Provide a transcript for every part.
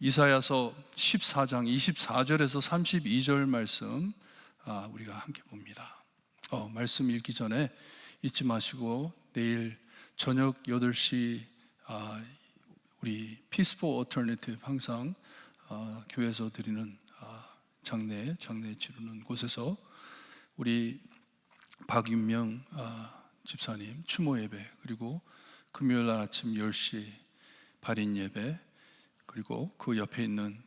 이사야서 14장 24절에서 32절 말씀 우리가 함께 봅니다. 말씀 읽기 전에 잊지 마시고 내일 저녁 8시 우리 Peace for Alternative 항상 교회에서 드리는 장례 치르는 곳에서 우리 박윤명 집사님 추모 예배, 그리고 금요일 날 아침 10시 발인 예배, 그리고 그 옆에 있는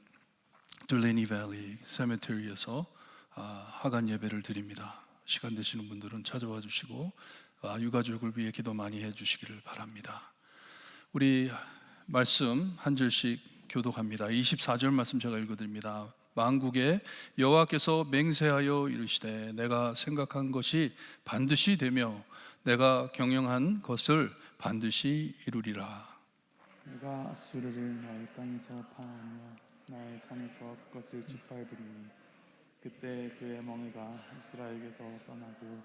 듈레니 밸리 세메터리에서 하간 예배를 드립니다. 시간 되시는 분들은 찾아와 주시고 유가족을 위해 기도 많이 해 주시기를 바랍니다. 우리 말씀 한 절씩 교독합니다. 24절 말씀 제가 읽어드립니다. 만국에 여호와께서 맹세하여 이르시되 내가 생각한 것이 반드시 되며 내가 경영한 것을 반드시 이루리라. 내가 아수르를 나의 땅에서 파하며 나의 산에서 그것을 짓밟으리니 그때 그의 멍에가 이스라엘에게서 떠나고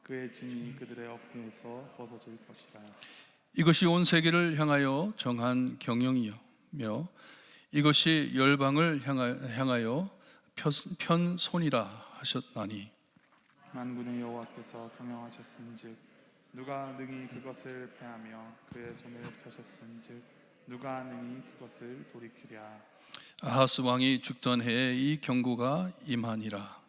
그의 짐이 그들의 어깨에서 벗어질 것이다. 이것이 온 세계를 향하여 정한 경영이며 이것이 열방을 향하여 편손이라 하셨나니 만군의 여호와께서 경영하셨은즉 누가 능히 그것을 패하며 그의 손을 펴셨은즉 누가 능히 그것을 돌이키랴. 아하스 왕이 죽던 해에 이 경고가 임하니라.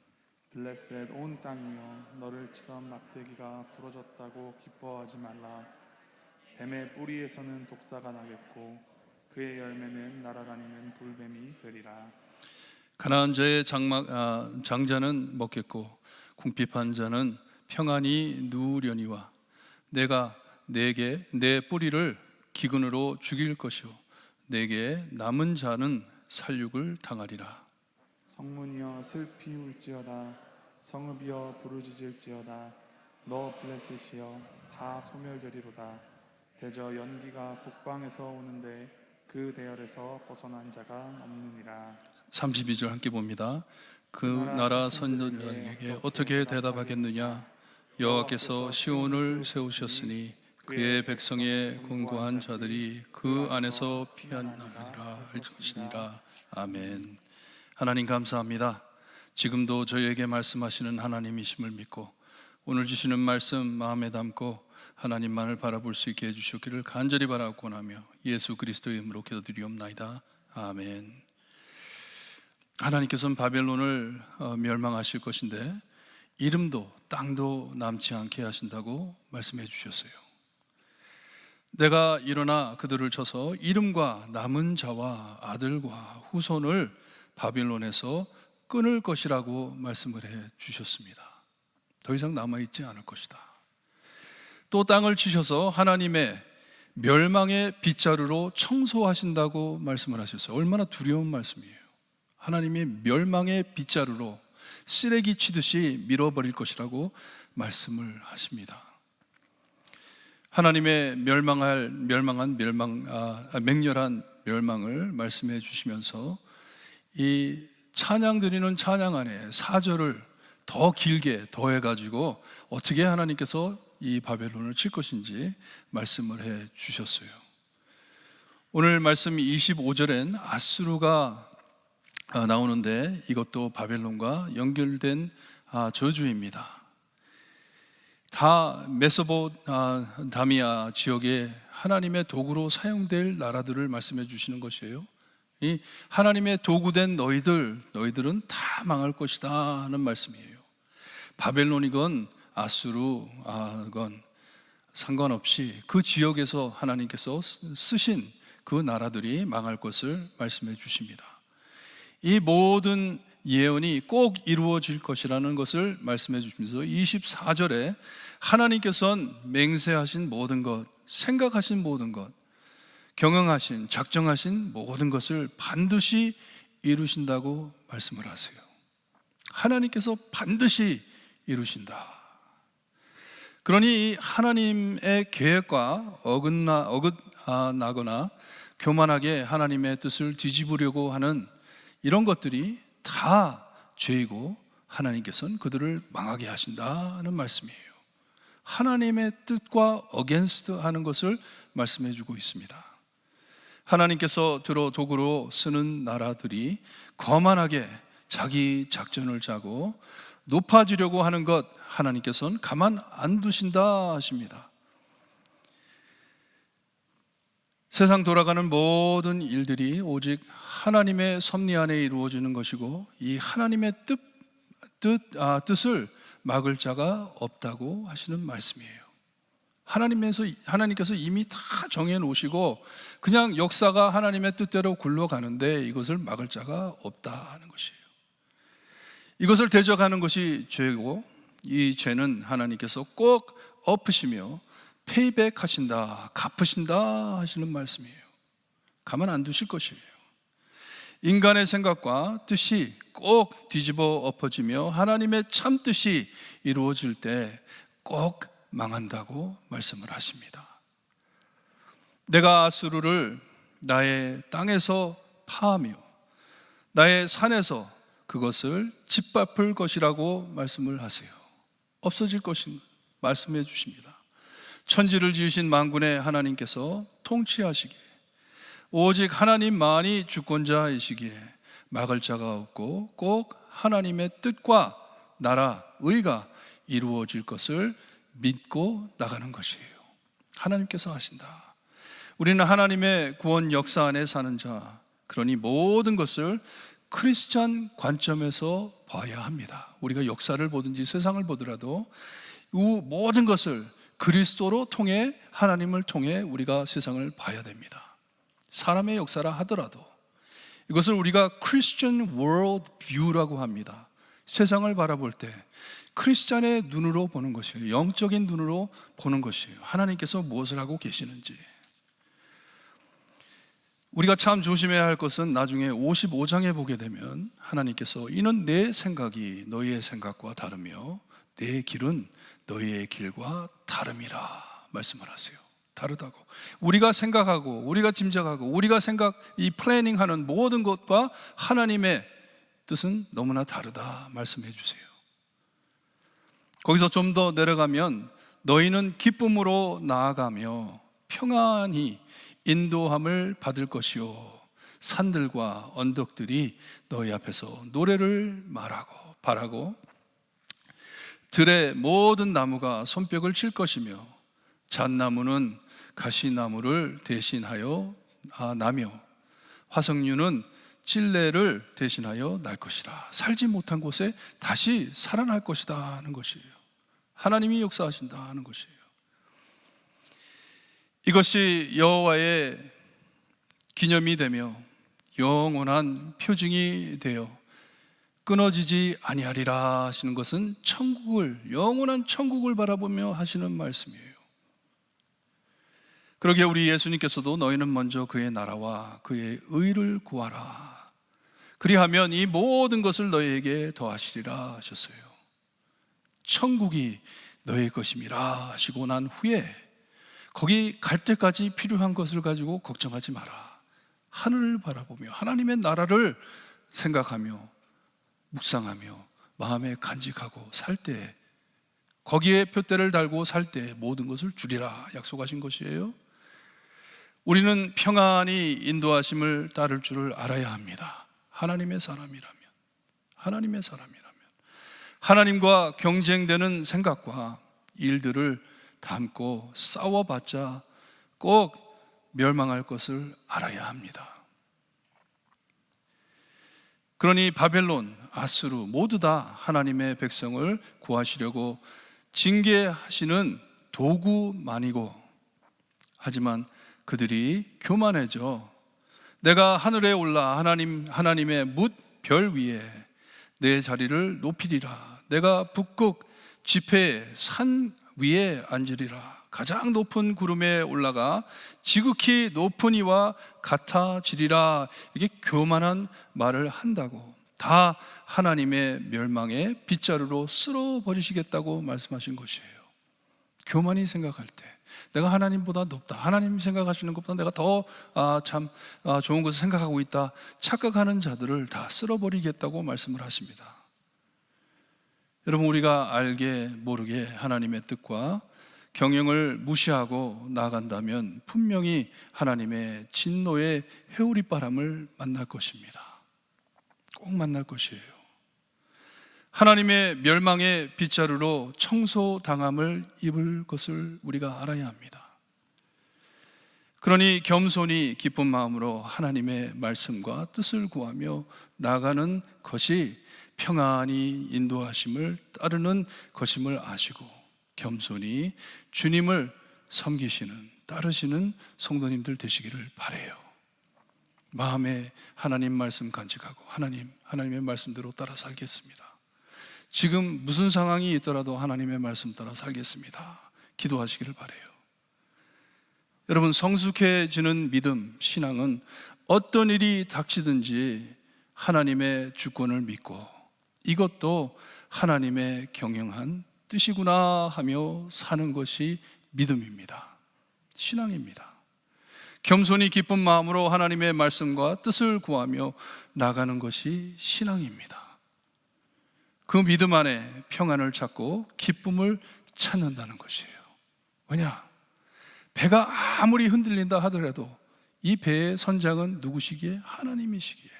블레셋 온 땅이여 너를 치던 막대기가 부러졌다고 기뻐하지 말라. 뱀의 뿌리에서는 독사가 나겠고 그의 열매는 날아다니는 불뱀이 되리라. 가나안 자의 장자는 먹겠고 궁핍한 자는 평안히 누우려니와 내가 내게 내 뿌리를 기근으로 죽일 것이요 내게 남은 자는 살육을 당하리라. 성문이여 슬피 울지어다. 성읍이여 부르짖을지어다. 너 블레셋이여 다 소멸되리로다. 대저 연기가 북방에서 오는데 그 대열에서 벗어난 자가 없느니라. 32절 함께 봅니다. 그 나라 선전자에게 어떻게 대답하겠느냐. 여호와께서 시온을 세우셨으니 그의 백성의 공고한 자들이 그 안에서 피하나리라 할 것이니라. 아멘. 하나님 감사합니다. 지금도 저희에게 말씀하시는 하나님이심을 믿고 오늘 주시는 말씀 마음에 담고 하나님만을 바라볼 수 있게 해주시기를 간절히 바라고 나며 예수 그리스도의 이름으로 기도드리옵나이다. 아멘. 하나님께서는 바벨론을 멸망하실 것인데 이름도 땅도 남지 않게 하신다고 말씀해 주셨어요. 내가 일어나 그들을 쳐서 이름과 남은 자와 아들과 후손을 바빌론에서 끊을 것이라고 말씀을 해 주셨습니다. 더 이상 남아있지 않을 것이다. 또 땅을 치셔서 하나님의 멸망의 빗자루로 청소하신다고 말씀을 하셨어요. 얼마나 두려운 말씀이에요. 하나님이 멸망의 빗자루로 쓰레기 치듯이 밀어버릴 것이라고 말씀을 하십니다. 하나님의 맹렬한 멸망을 말씀해 주시면서 이 찬양 드리는 찬양 안에 4절을 더 길게 더해가지고 어떻게 하나님께서 이 바벨론을 칠 것인지 말씀을 해 주셨어요. 오늘 말씀 25절엔 아수르가 나오는데 이것도 바벨론과 연결된 저주입니다. 다 메소포타미아 지역에 하나님의 도구로 사용될 나라들을 말씀해 주시는 것이에요. 이 하나님의 도구된 너희들은 다 망할 것이다 하는 말씀이에요. 바벨론이건 아수르건 상관없이 그 지역에서 하나님께서 쓰신 그 나라들이 망할 것을 말씀해 주십니다. 이 모든 예언이 꼭 이루어질 것이라는 것을 말씀해 주시면서 24절에 하나님께서는 맹세하신 모든 것, 생각하신 모든 것, 경영하신, 작정하신 모든 것을 반드시 이루신다고 말씀을 하세요. 하나님께서 반드시 이루신다. 그러니 하나님의 계획과 어긋나거나 교만하게 하나님의 뜻을 뒤집으려고 하는 이런 것들이 다 죄이고 하나님께서는 그들을 망하게 하신다는 말씀이에요. 하나님의 뜻과 어게인스트 하는 것을 말씀해 주고 있습니다. 하나님께서 들어 도구로 쓰는 나라들이 거만하게 자기 작전을 짜고 높아지려고 하는 것 하나님께서는 가만 안 두신다 하십니다. 세상 돌아가는 모든 일들이 오직 하나님의 섭리 안에 이루어지는 것이고 이 하나님의 뜻을 막을 자가 없다고 하시는 말씀이에요. 하나님께서 이미 다 정해 놓으시고 그냥 역사가 하나님의 뜻대로 굴러가는데 이것을 막을 자가 없다는 것이에요. 이것을 대적하는 것이 죄고 이 죄는 하나님께서 꼭 엎으시며 페이백 하신다, 갚으신다 하시는 말씀이에요. 가만 안 두실 것이에요. 인간의 생각과 뜻이 꼭 뒤집어 엎어지며 하나님의 참 뜻이 이루어질 때 꼭 망한다고 말씀을 하십니다. 내가 아수르를 나의 땅에서 파하며 나의 산에서 그것을 짓밟을 것이라고 말씀을 하세요. 없어질 것인 말씀해 주십니다. 천지를 지으신 만군의 하나님께서 통치하시기에 오직 하나님만이 주권자이시기에 막을 자가 없고 꼭 하나님의 뜻과 나라, 의가 이루어질 것을 믿고 나가는 것이에요. 하나님께서 하신다. 우리는 하나님의 구원 역사 안에 사는 자, 그러니 모든 것을 크리스찬 관점에서 봐야 합니다. 우리가 역사를 보든지 세상을 보더라도 이 모든 것을 그리스도로 통해 하나님을 통해 우리가 세상을 봐야 됩니다. 사람의 역사라 하더라도 이것을 우리가 Christian World View라고 합니다. 세상을 바라볼 때 크리스찬의 눈으로 보는 것이에요. 영적인 눈으로 보는 것이에요. 하나님께서 무엇을 하고 계시는지. 우리가 참 조심해야 할 것은 나중에 55장에 보게 되면 하나님께서 이는 내 생각이 너희의 생각과 다르며 내 길은 너희의 길과 다름이라 말씀을 하세요. 다르다고. 우리가 생각하고 우리가 짐작하고 우리가 이 플래닝하는 모든 것과 하나님의 뜻은 너무나 다르다 말씀해 주세요. 거기서 좀 더 내려가면 너희는 기쁨으로 나아가며 평안히 인도함을 받을 것이요 산들과 언덕들이 너희 앞에서 노래를 바라고 들의 모든 나무가 손뼉을 칠 것이며 잣나무는 가시나무를 대신하여 나며 화석류는 찔레를 대신하여 날 것이다. 살지 못한 곳에 다시 살아날 것이다 하는 것이에요. 하나님이 역사하신다 하는 것이에요. 이것이 여호와의 기념이 되며 영원한 표징이 되어 끊어지지 아니하리라 하시는 것은 영원한 천국을 바라보며 하시는 말씀이에요. 그러기에 우리 예수님께서도 너희는 먼저 그의 나라와 그의 의를 구하라. 그리하면 이 모든 것을 너희에게 더하시리라 하셨어요. 천국이 너희 것임이라 하시고 난 후에 거기 갈 때까지 필요한 것을 가지고 걱정하지 마라. 하늘을 바라보며 하나님의 나라를 생각하며 묵상하며 마음에 간직하고 살 때 거기에 표대를 달고 살 때 모든 것을 주리라 약속하신 것이에요. 우리는 평안히 인도하심을 따를 줄을 알아야 합니다. 하나님의 사람이라면 하나님과 경쟁되는 생각과 일들을 담고 싸워봤자 꼭 멸망할 것을 알아야 합니다. 그러니 바벨론, 아수르 모두 다 하나님의 백성을 구하시려고 징계하시는 도구만이고 하지만 그들이 교만해져 내가 하늘에 올라 하나님의 뭇별 위에 내 자리를 높이리라. 내가 북극 지폐 산 위에 앉으리라. 가장 높은 구름에 올라가 지극히 높은 이와 같아지리라. 이게 교만한 말을 한다고 다 하나님의 멸망의 빗자루로 쓸어버리시겠다고 말씀하신 것이에요. 교만히 생각할 때 내가 하나님보다 높다, 하나님 생각하시는 것보다 내가 더 좋은 것을 생각하고 있다 착각하는 자들을 다 쓸어버리겠다고 말씀을 하십니다. 여러분, 우리가 알게 모르게 하나님의 뜻과 경영을 무시하고 나아간다면 분명히 하나님의 진노의 회오리바람을 만날 것입니다. 꼭 만날 것이에요. 하나님의 멸망의 빗자루로 청소당함을 입을 것을 우리가 알아야 합니다. 그러니 겸손히 기쁜 마음으로 하나님의 말씀과 뜻을 구하며 나아가는 것이 평안히 인도하심을 따르는 것임을 아시고 겸손히 주님을 섬기시는, 따르시는 성도님들 되시기를 바라요. 마음에 하나님 말씀 간직하고 하나님의 말씀대로 따라 살겠습니다. 지금 무슨 상황이 있더라도 하나님의 말씀 따라 살겠습니다. 기도하시기를 바라요. 여러분, 성숙해지는 믿음, 신앙은 어떤 일이 닥치든지 하나님의 주권을 믿고 이것도 하나님의 경영한 뜻이구나 하며 사는 것이 믿음입니다. 신앙입니다. 겸손히 기쁜 마음으로 하나님의 말씀과 뜻을 구하며 나가는 것이 신앙입니다. 그 믿음 안에 평안을 찾고 기쁨을 찾는다는 것이에요. 왜냐? 배가 아무리 흔들린다 하더라도 이 배의 선장은 누구시기에? 하나님이시기에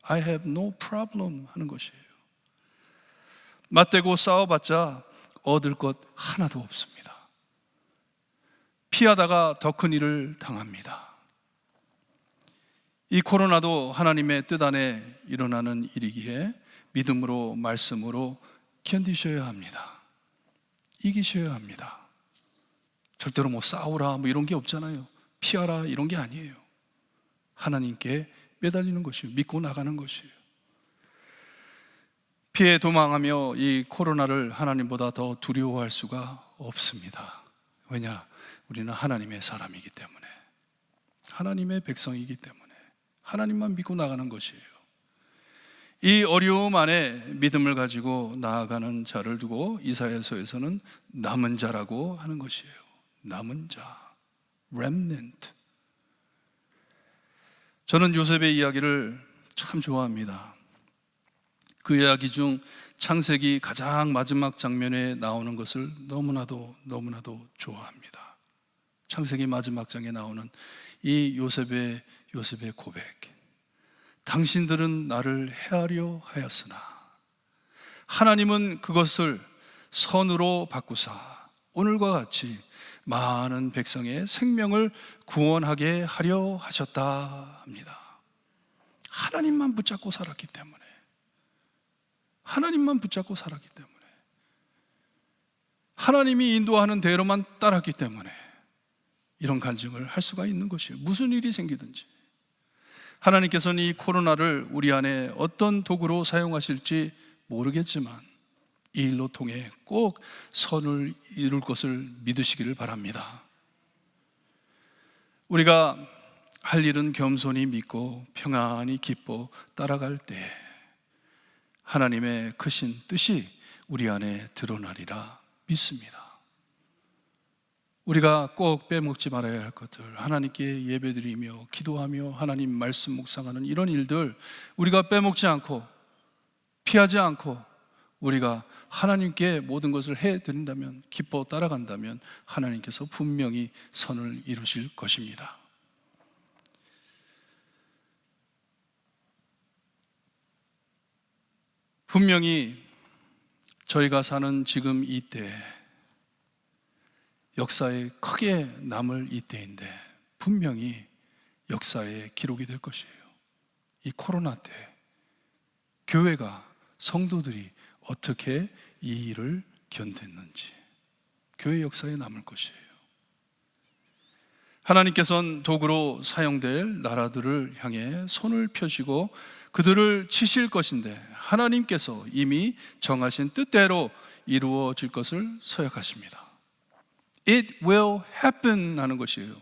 I have no problem 하는 것이에요. 맞대고 싸워봤자 얻을 것 하나도 없습니다. 피하다가 더 큰 일을 당합니다. 이 코로나도 하나님의 뜻 안에 일어나는 일이기에 믿음으로, 말씀으로 견디셔야 합니다. 이기셔야 합니다. 절대로 뭐 싸우라 뭐 이런 게 없잖아요. 피하라 이런 게 아니에요. 하나님께 매달리는 것이에요. 믿고 나가는 것이에요. 피해 도망하며 이 코로나를 하나님보다 더 두려워할 수가 없습니다. 왜냐? 우리는 하나님의 사람이기 때문에, 하나님의 백성이기 때문에 하나님만 믿고 나가는 것이에요. 이 어려움 안에 믿음을 가지고 나아가는 자를 두고 이사야서에서는 남은 자라고 하는 것이에요. 남은 자, remnant. 저는 요셉의 이야기를 참 좋아합니다. 그 이야기 중 창세기 가장 마지막 장면에 나오는 것을 너무나도 좋아합니다. 창세기 마지막 장에 나오는 이 요셉의 고백. 당신들은 나를 해하려 하였으나 하나님은 그것을 선으로 바꾸사 오늘과 같이 많은 백성의 생명을 구원하게 하려 하셨다 합니다. 하나님만 붙잡고 살았기 때문에, 하나님만 붙잡고 살았기 때문에, 하나님이 인도하는 대로만 따랐기 때문에 이런 간증을 할 수가 있는 것이에요. 무슨 일이 생기든지 하나님께서는 이 코로나를 우리 안에 어떤 도구로 사용하실지 모르겠지만 이 일로 통해 꼭 선을 이룰 것을 믿으시기를 바랍니다. 우리가 할 일은 겸손히 믿고 평안히 기뻐 따라갈 때 하나님의 크신 뜻이 우리 안에 드러나리라 믿습니다. 우리가 꼭 빼먹지 말아야 할 것들, 하나님께 예배드리며 기도하며 하나님 말씀 묵상하는 이런 일들 우리가 빼먹지 않고 피하지 않고 우리가 하나님께 모든 것을 해드린다면, 기뻐 따라간다면 하나님께서 분명히 선을 이루실 것입니다. 분명히 저희가 사는 지금 이때, 역사에 크게 남을 이때인데 분명히 역사의 기록이 될 것이에요. 이 코로나 때 교회가, 성도들이 어떻게 이 일을 견뎠는지 교회 역사에 남을 것이에요. 하나님께서는 도구로 사용될 나라들을 향해 손을 펴시고 그들을 치실 것인데 하나님께서 이미 정하신 뜻대로 이루어질 것을 서약하십니다. It will happen 하는 것이에요.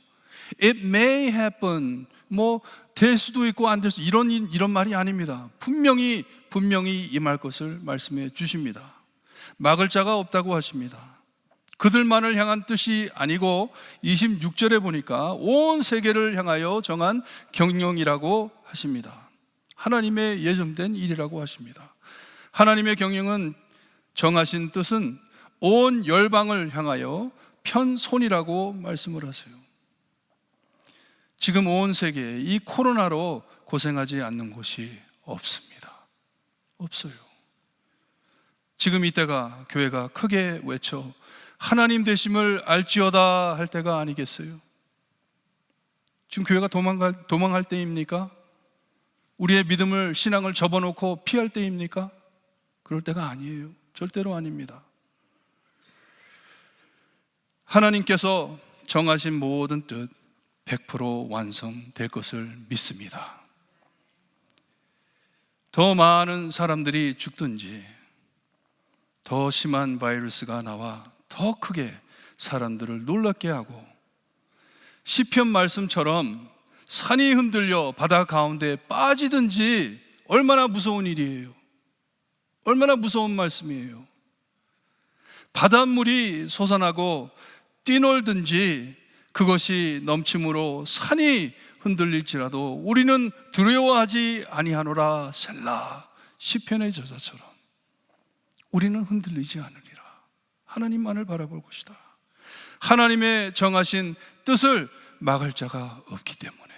It may happen, 될 수도 있고 안 될 수도, 이런 말이 아닙니다. 분명히 임할 것을 말씀해 주십니다. 막을 자가 없다고 하십니다. 그들만을 향한 뜻이 아니고 26절에 보니까 온 세계를 향하여 정한 경영이라고 하십니다. 하나님의 예정된 일이라고 하십니다. 하나님의 경영은, 정하신 뜻은 온 열방을 향하여 편손이라고 말씀을 하세요. 지금 온 세계에 이 코로나로 고생하지 않는 곳이 없습니다. 없어요. 지금 이때가 교회가 크게 외쳐 하나님 되심을 알지어다 할 때가 아니겠어요? 지금 교회가 도망할 때입니까? 우리의 믿음을, 신앙을 접어놓고 피할 때입니까? 그럴 때가 아니에요. 절대로 아닙니다. 하나님께서 정하신 모든 뜻 100% 완성될 것을 믿습니다. 더 많은 사람들이 죽든지 더 심한 바이러스가 나와 더 크게 사람들을 놀랍게 하고 시편 말씀처럼 산이 흔들려 바다 가운데 빠지든지 얼마나 무서운 일이에요. 얼마나 무서운 말씀이에요. 바닷물이 솟아나고 뛰놀든지 그것이 넘침으로 산이 흔들릴지라도 우리는 두려워하지 아니하노라. 셀라. 시편의 저자처럼 우리는 흔들리지 않으리라. 하나님만을 바라볼 것이다. 하나님의 정하신 뜻을 막을 자가 없기 때문에.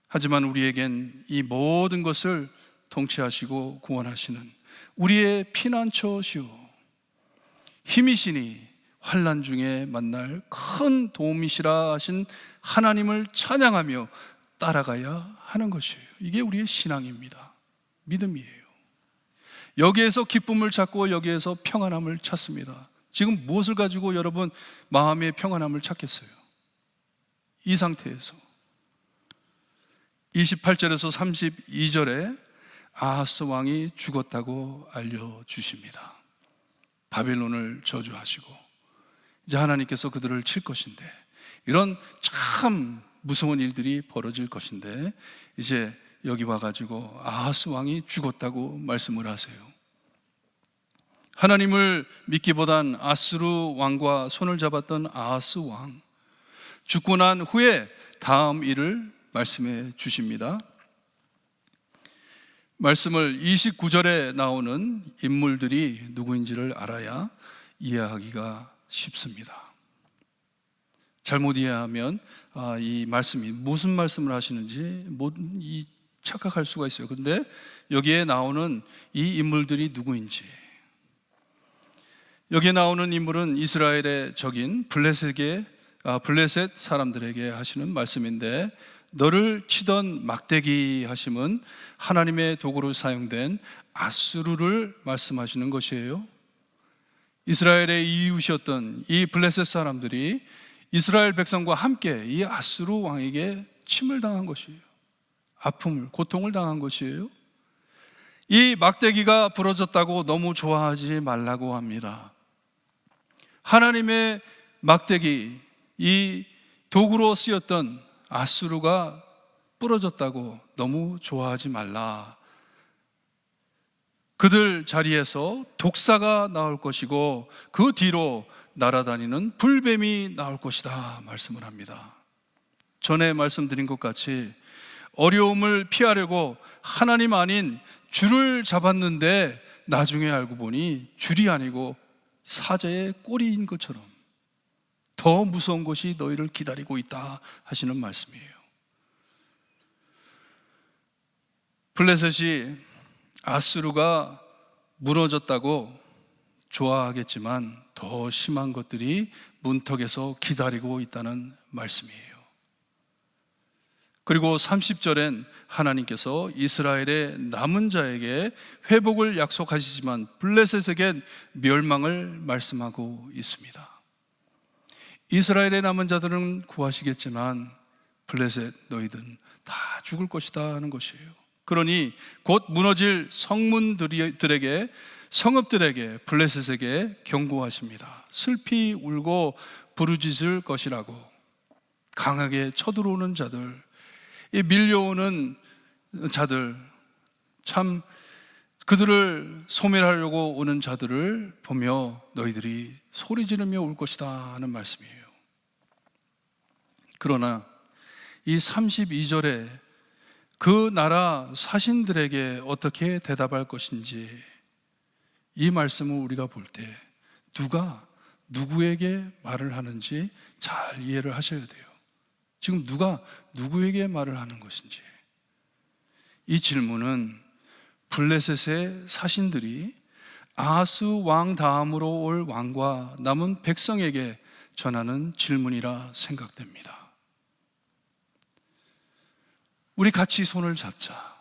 하지만 우리에겐 이 모든 것을 통치하시고 구원하시는 우리의 피난처시오 힘이시니 환난 중에 만날 큰 도움이시라 하신 하나님을 찬양하며 따라가야 하는 것이에요. 이게 우리의 신앙입니다. 믿음이에요. 여기에서 기쁨을 찾고 여기에서 평안함을 찾습니다. 지금 무엇을 가지고 여러분 마음의 평안함을 찾겠어요? 이 상태에서 28절에서 32절에 아하스 왕이 죽었다고 알려주십니다. 바벨론을 저주하시고 이제 하나님께서 그들을 칠 것인데 이런 참 무서운 일들이 벌어질 것인데 이제 여기 와가지고 아하스 왕이 죽었다고 말씀을 하세요. 하나님을 믿기보단 아스루 왕과 손을 잡았던 아하스 왕 죽고 난 후에 다음 일을 말씀해 주십니다. 말씀을 29절에 나오는 인물들이 누구인지를 알아야 이해하기가 쉽습니다. 잘못 이해하면 이 말씀이 무슨 말씀을 하시는지 착각할 수가 있어요. 그런데 여기에 나오는 이 인물들이 누구인지, 여기에 나오는 인물은 이스라엘의 적인 블레셋 사람들에게 하시는 말씀인데, 너를 치던 막대기 하심은 하나님의 도구로 사용된 아수르를 말씀하시는 것이에요. 이스라엘의 이웃이었던 이 블레셋 사람들이 이스라엘 백성과 함께 이 아수르 왕에게 침을 당한 것이에요. 아픔을, 고통을 당한 것이에요. 이 막대기가 부러졌다고 너무 좋아하지 말라고 합니다. 하나님의 막대기, 이 도구로 쓰였던 아수르가 부러졌다고 너무 좋아하지 말라. 그들 자리에서 독사가 나올 것이고 그 뒤로 날아다니는 불뱀이 나올 것이다 말씀을 합니다. 전에 말씀드린 것 같이 어려움을 피하려고 하나님 아닌 줄을 잡았는데 나중에 알고 보니 줄이 아니고 사자의 꼬리인 것처럼 더 무서운 것이 너희를 기다리고 있다 하시는 말씀이에요. 블레셋이 아수르가 무너졌다고 좋아하겠지만 더 심한 것들이 문턱에서 기다리고 있다는 말씀이에요. 그리고 30절엔 하나님께서 이스라엘의 남은 자에게 회복을 약속하시지만 블레셋에겐 멸망을 말씀하고 있습니다. 이스라엘의 남은 자들은 구하시겠지만 블레셋 너희들은 다 죽을 것이다 하는 것이에요. 그러니 곧 무너질 성문들에게, 성읍들에게, 블레셋에게 경고하십니다. 슬피 울고 부르짖을 것이라고. 강하게 쳐들어오는 자들, 이 밀려오는 자들, 참 그들을 소멸하려고 오는 자들을 보며 너희들이 소리 지르며 울 것이다 하는 말씀이에요. 그러나 이 32절에 그 나라 사신들에게 어떻게 대답할 것인지, 이 말씀을 우리가 볼 때 누가 누구에게 말을 하는지 잘 이해를 하셔야 돼요. 지금 누가 누구에게 말을 하는 것인지. 이 질문은 블레셋의 사신들이 아하스 왕 다음으로 올 왕과 남은 백성에게 전하는 질문이라 생각됩니다. 우리 같이 손을 잡자.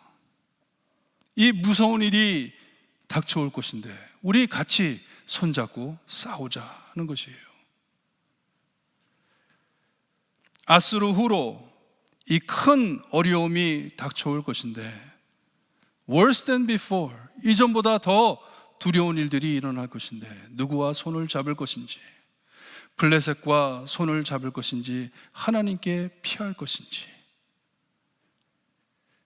이 무서운 일이 닥쳐올 것인데 우리 같이 손잡고 싸우자 하는 것이에요. 아수르 후로 이 큰 어려움이 닥쳐올 것인데 worse than before, 이전보다 더 두려운 일들이 일어날 것인데 누구와 손을 잡을 것인지, 블레셋과 손을 잡을 것인지, 하나님께 피할 것인지.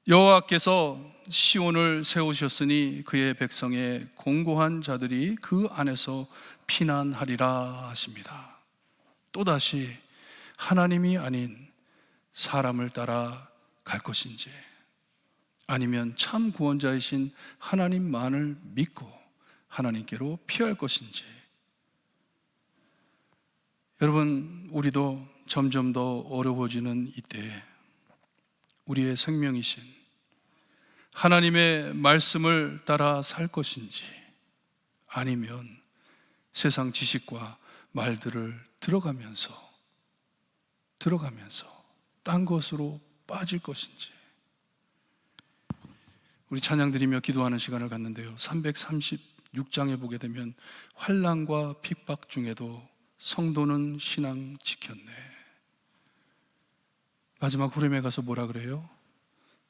여호와께서 시온을 세우셨으니 그의 백성의 공고한 자들이 그 안에서 피난하리라 하십니다. 또다시 하나님이 아닌 사람을 따라 갈 것인지, 아니면 참 구원자이신 하나님만을 믿고 하나님께로 피할 것인지. 여러분, 우리도 점점 더 어려워지는 이때에 우리의 생명이신 하나님의 말씀을 따라 살 것인지, 아니면 세상 지식과 말들을 들어가면서 딴 것으로 빠질 것인지. 우리 찬양 드리며 기도하는 시간을 갖는데요, 336장에 보게 되면 환난과 핍박 중에도 성도는 신앙 지켰네. 마지막 후렴에 가서 뭐라 그래요?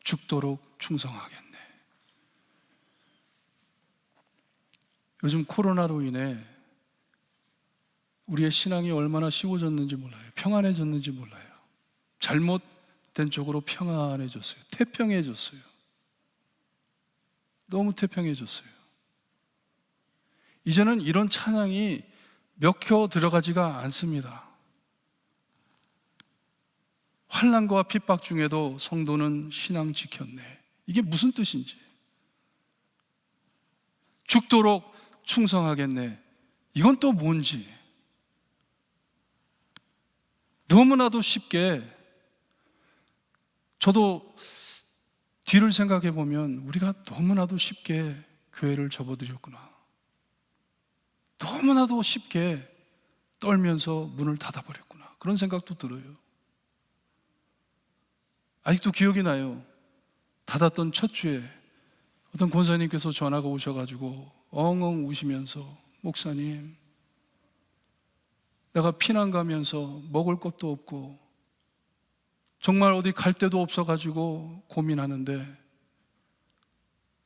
죽도록 충성하겠네. 요즘 코로나로 인해 우리의 신앙이 얼마나 쉬워졌는지 몰라요. 평안해졌는지 몰라요. 잘못된 쪽으로 평안해졌어요. 태평해졌어요. 너무 태평해졌어요. 이제는 이런 찬양이 먹혀 들어가지가 않습니다. 환난과 핍박 중에도 성도는 신앙 지켰네. 이게 무슨 뜻인지. 죽도록 충성하겠네. 이건 또 뭔지. 너무나도 쉽게, 저도 뒤를 생각해 보면 우리가 너무나도 쉽게 교회를 접어들였구나. 너무나도 쉽게 떨면서 문을 닫아버렸구나. 그런 생각도 들어요. 아직도 기억이 나요. 닫았던 첫 주에 어떤 권사님께서 전화가 오셔가지고 엉엉 우시면서, 목사님, 내가 피난 가면서 먹을 것도 없고 정말 어디 갈 데도 없어가지고 고민하는데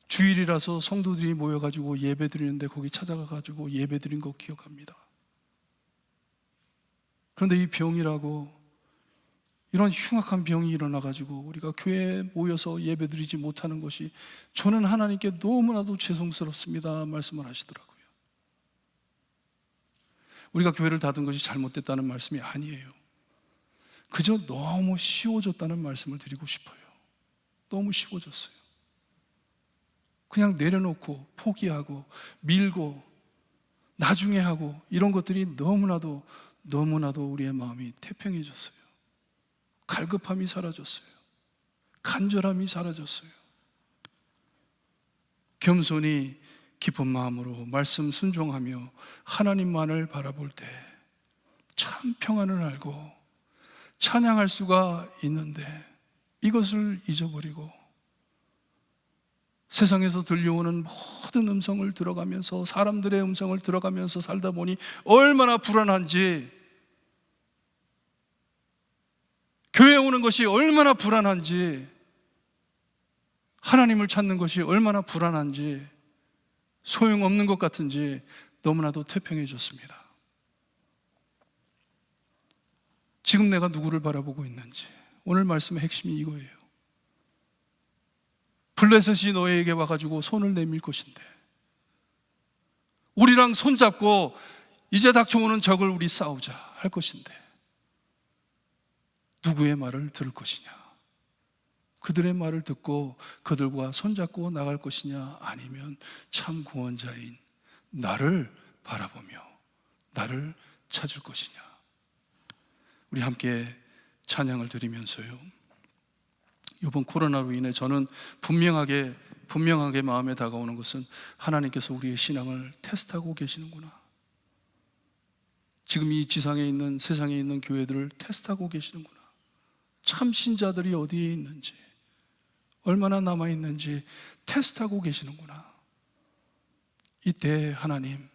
주일이라서 성도들이 모여가지고 예배 드리는데 거기 찾아가가지고 예배 드린 거 기억합니다. 그런데 이 병이라고, 이런 흉악한 병이 일어나가지고 우리가 교회에 모여서 예배 드리지 못하는 것이 저는 하나님께 너무나도 죄송스럽습니다 말씀을 하시더라고요. 우리가 교회를 닫은 것이 잘못됐다는 말씀이 아니에요. 그저 너무 쉬워졌다는 말씀을 드리고 싶어요. 너무 쉬워졌어요. 그냥 내려놓고 포기하고 밀고 나중에 하고 이런 것들이 너무나도 우리의 마음이 태평해졌어요. 갈급함이 사라졌어요. 간절함이 사라졌어요. 겸손히 깊은 마음으로 말씀 순종하며 하나님만을 바라볼 때 참 평안을 알고 찬양할 수가 있는데, 이것을 잊어버리고 세상에서 들려오는 모든 음성을 들어가면서, 사람들의 음성을 들어가면서 살다 보니 얼마나 불안한지, 교회에 오는 것이 얼마나 불안한지, 하나님을 찾는 것이 얼마나 불안한지, 소용없는 것 같은지 너무나도 태평해졌습니다. 지금 내가 누구를 바라보고 있는지, 오늘 말씀의 핵심이 이거예요. 블레셋이 너에게 와가지고 손을 내밀 것인데, 우리랑 손잡고 이제 닥쳐오는 적을 우리 싸우자 할 것인데, 누구의 말을 들을 것이냐? 그들의 말을 듣고 그들과 손잡고 나갈 것이냐, 아니면 참 구원자인 나를 바라보며 나를 찾을 것이냐. 우리 함께 찬양을 드리면서요, 이번 코로나로 인해 저는 분명하게 마음에 다가오는 것은 하나님께서 우리의 신앙을 테스트하고 계시는구나. 지금 이 지상에 있는, 세상에 있는 교회들을 테스트하고 계시는구나. 참 신자들이 어디에 있는지, 얼마나 남아있는지 테스트하고 계시는구나. 이때 하나님,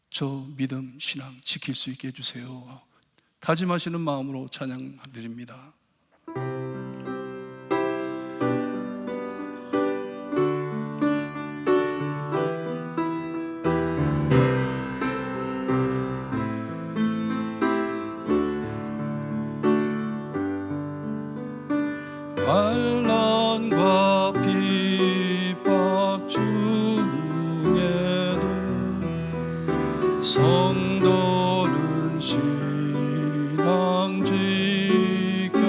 저 믿음, 신앙 지킬 수 있게 해주세요. 다짐하시는 마음으로 찬양드립니다. 환난과 핍박 중에도 성도는 신앙 지켰네.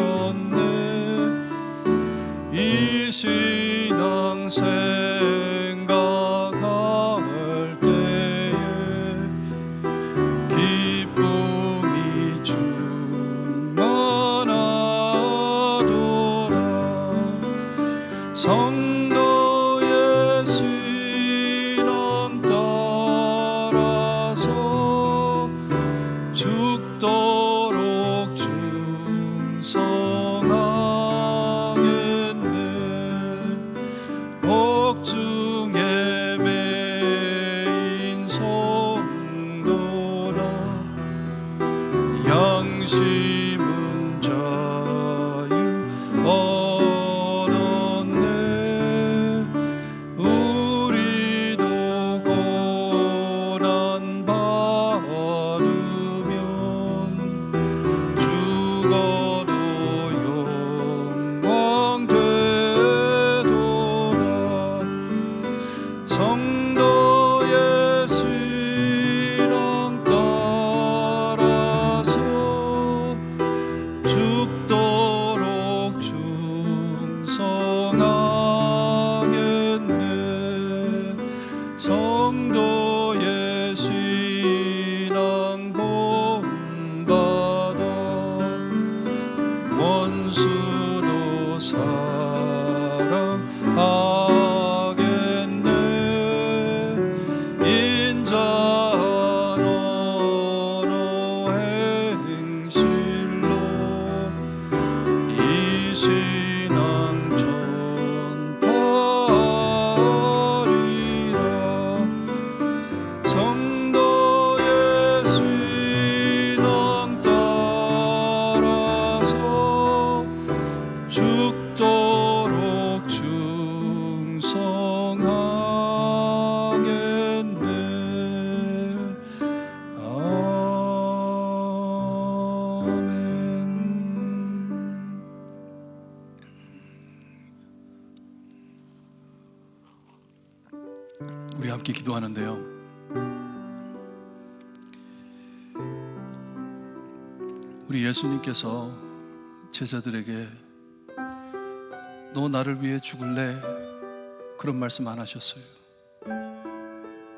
이 신앙 생각할 때에 기쁨이 충만하도다. 성도의 신앙 따라서 죽도록 충성하겠네. 옥중에 매인 성도나 양심은 자유 얻었네. 우리도 고난 받으면 죽어도 영광 되도다. 성도의 신앙 따라서 죽도록 충성하겠네. 성도의 신앙 본받아 원수도 사랑하겠네. 인자한 언어 행실로 이 신앙 전파하리라. 성도의 신앙 따라서 죽도록 충성하겠네. 아멘. 우리 함께 기도하는데요, 우리 예수님께서 제자들에게 너 나를 위해 죽을래? 그런 말씀 안 하셨어요.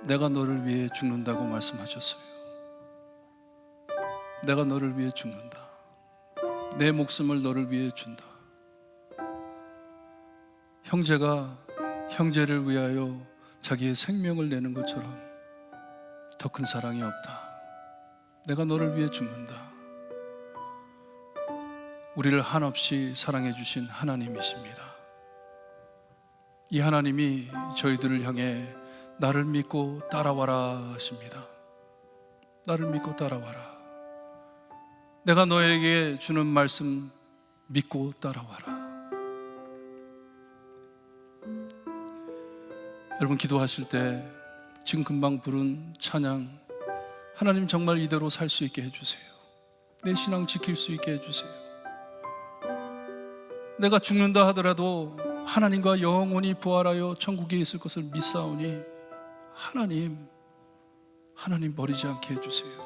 내가 너를 위해 죽는다고 말씀하셨어요. 내가 너를 위해 죽는다. 내 목숨을 너를 위해 준다. 형제가 형제를 위하여 자기의 생명을 내는 것처럼 더 큰 사랑이 없다. 내가 너를 위해 죽는다. 우리를 한없이 사랑해 주신 하나님이십니다. 이 하나님이 저희들을 향해 나를 믿고 따라와라 하십니다. 나를 믿고 따라와라. 내가 너에게 주는 말씀 믿고 따라와라. 여러분, 기도하실 때 지금 금방 부른 찬양, 하나님 정말 이대로 살 수 있게 해주세요. 내 신앙 지킬 수 있게 해주세요. 내가 죽는다 하더라도 하나님과 영원히 부활하여 천국에 있을 것을 믿사오니 하나님 버리지 않게 해주세요.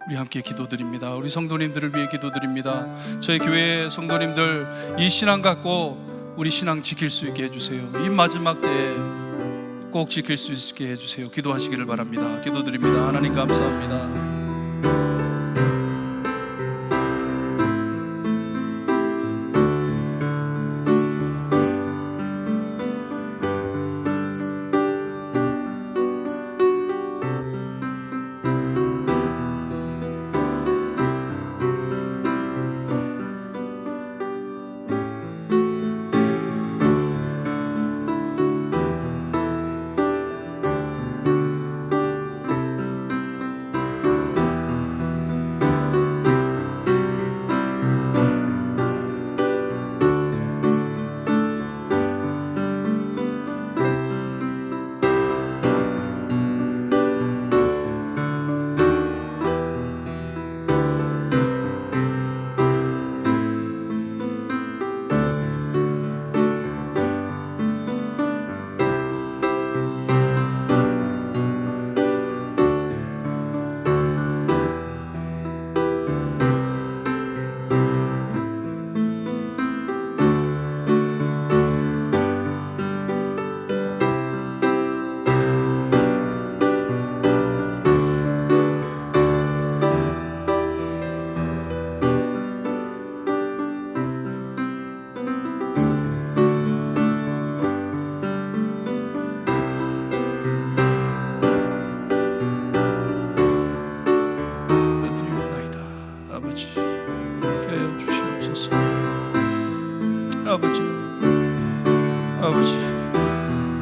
우리 함께 기도드립니다. 우리 성도님들을 위해 기도드립니다. 저희 교회 성도님들 이 신앙 갖고 우리 신앙 지킬 수 있게 해주세요. 이 마지막 때에 꼭 지킬 수 있게 해주세요. 기도하시기를 바랍니다. 기도드립니다. 하나님 감사합니다.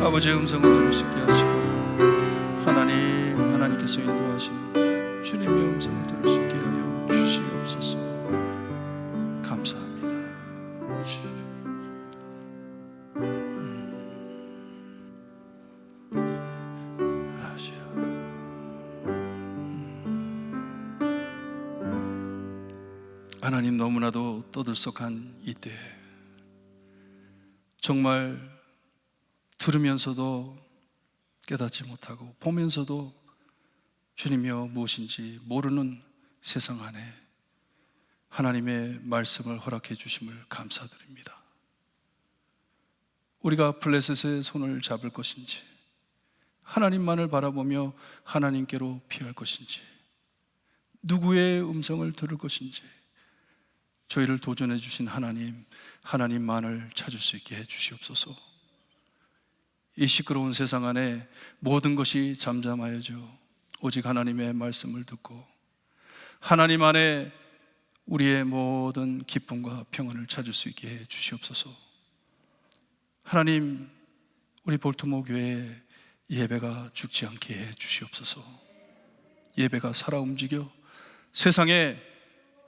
아버지의 음성을 들을 수 있게 하시고 하나님께서 인도하시는 주님의 음성을 들을 수 있게 하여 주시옵소서. 감사합니다. 하나님, 너무나도 떠들썩한 이때 정말 들으면서도 깨닫지 못하고 보면서도 주님이여 무엇인지 모르는 세상 안에 하나님의 말씀을 허락해 주심을 감사드립니다. 우리가 블레셋의 손을 잡을 것인지 하나님만을 바라보며 하나님께로 피할 것인지 누구의 음성을 들을 것인지 저희를 도전해 주신 하나님만을 찾을 수 있게 해 주시옵소서. 이 시끄러운 세상 안에 모든 것이 잠잠하여져 오직 하나님의 말씀을 듣고 하나님 안에 우리의 모든 기쁨과 평안을 찾을 수 있게 해 주시옵소서. 하나님, 우리 볼트모 교회 예배가 죽지 않게 해 주시옵소서. 예배가 살아 움직여 세상에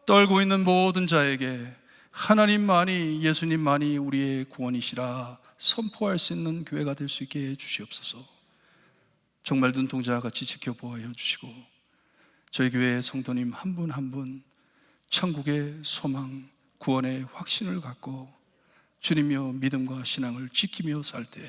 떨고 있는 모든 자에게 하나님만이, 예수님만이 우리의 구원이시라 선포할 수 있는 교회가 될 수 있게 해 주시옵소서. 정말 눈동자 같이 지켜보아여 주시고 저희 교회의 성도님 한 분 한 분 천국의 소망, 구원의 확신을 갖고 주님이여 믿음과 신앙을 지키며 살 때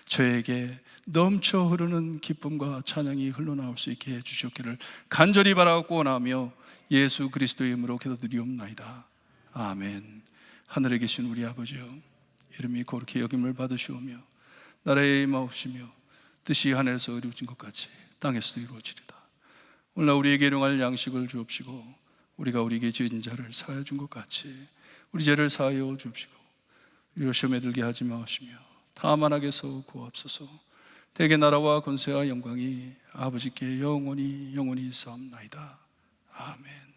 저에게 넘쳐 흐르는 기쁨과 찬양이 흘러나올 수 있게 해 주시옵기를 간절히 바라고 원하며 예수 그리스도의 이름으로 기도드리옵나이다. 아멘. 하늘에 계신 우리 아버지여, 이름이 거룩히 여김을 받으시오며 나라의 임하옵시며 뜻이 하늘에서 이루어진 것 같이 땅에서도 이루어지리다. 오늘날 우리에게 일용할 양식을 주옵시고 우리가 우리에게 지은 자를 사하여 준 것 같이 우리 죄를 사하여 주옵시고 우리를 시험에 들게 하지 마옵시며 다만 악에서 구하옵소서. 대개 나라와 권세와 영광이 아버지께 영원히 있사옵나이다. 아멘.